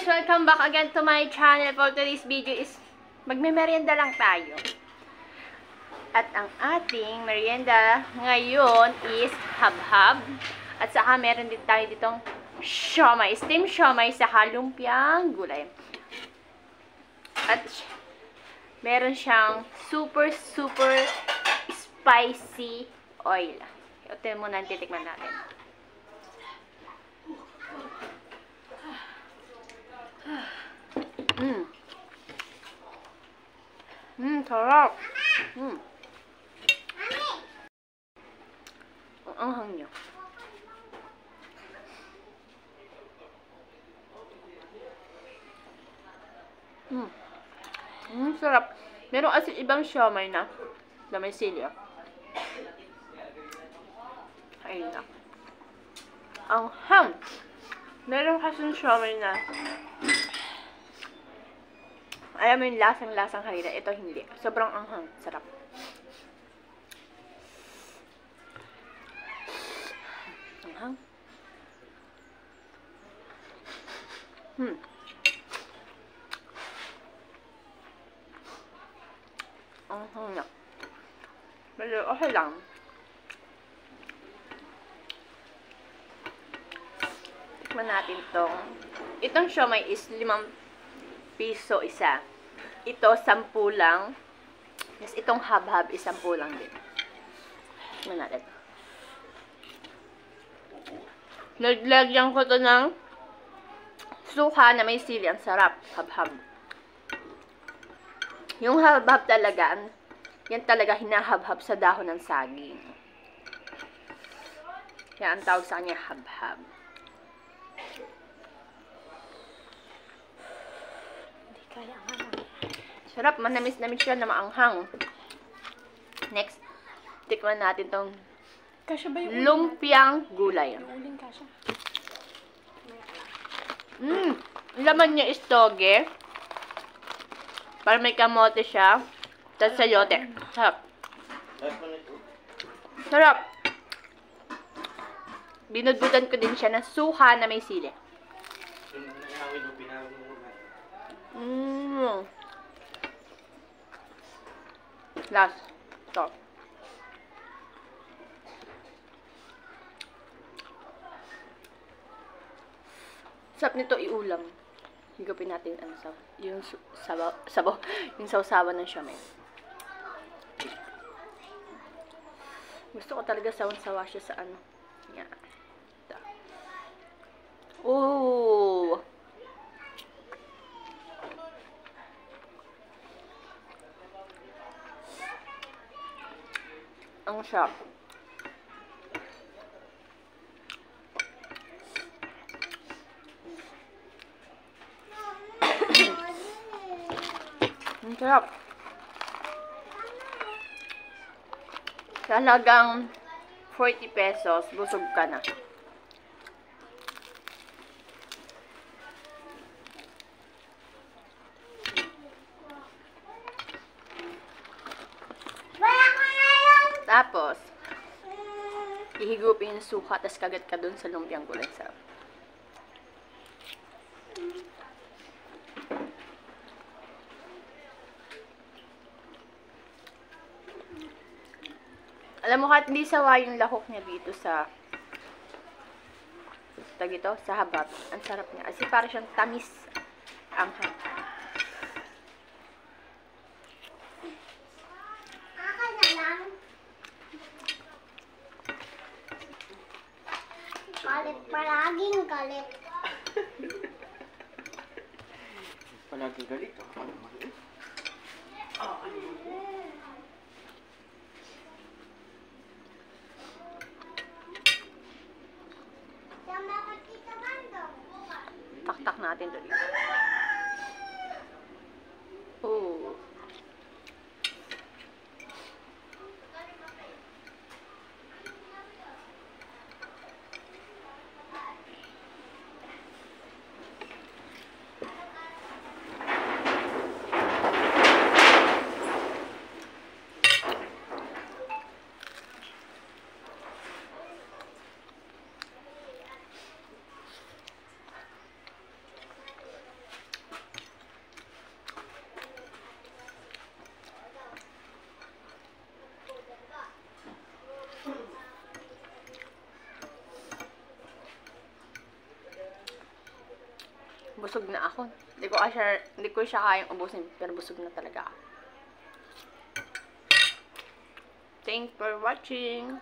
Welcome back again to my channel. For today's video is magme-merienda lang tayo. At ang ating merienda ngayon is habhab. At saka meron din tayo ditong siomay, steam siomay sa lumpiang gulay. At meron siyang super spicy oil. Ito muna ang titikman natin. Sarap. Ang anghang niya. Sarap. Meron kasi ibang siomay na may sili. Ayun na. Ang ham. Meron kasing siomay na alam mo yung lasang-lasang harina. Ito hindi. Sobrang anghang. Sarap. Anghang. Anghang na. Pero okay lang. Tikman natin itong siomay is 5 piso isa. Ito 10 lang. Yes, itong habhab is 10 lang din. Tingnan natin. Naglagyan ko to ng suka na may sili. Ang sarap. Habhab. Yung habhab talaga, yan talaga hinahabhab sa dahon ng saging. Kaya ang tawag sa kanya habhab. Sarap, manamis-namis siya na maanghang. Next, tikman natin tong lumpiang gulay. Laman niya is toge. Para may kamote siya. Tapos sayote. Sarap. Sarap. Binudbutan ko din siya ng suka na may sili. Last. Ito. Sarap nito iulam. Higupin natin yung sabaw, yung sawsawan ng siomay. Gusto ko talaga sawan-sawa siya sa ano. Yan. Ito. Oh! Ang sarap. Ang sarap. Talagang 40 pesos, busog ka na. Tapos, ihigupin yung suka, tapos kagat ka dun sa lumpiang gulay. Sarap. Alam mo, kahit hindi sawa yung lahok niya dito sa habab. Ang sarap niya. Kasi parang siyang tamis ang Galit, palaging galit. Palaging galit? taktak natin to dito. Oh. Busog na ako. Hindi ko siya kayang ubusin, pero busog na talaga ako. Thanks for watching.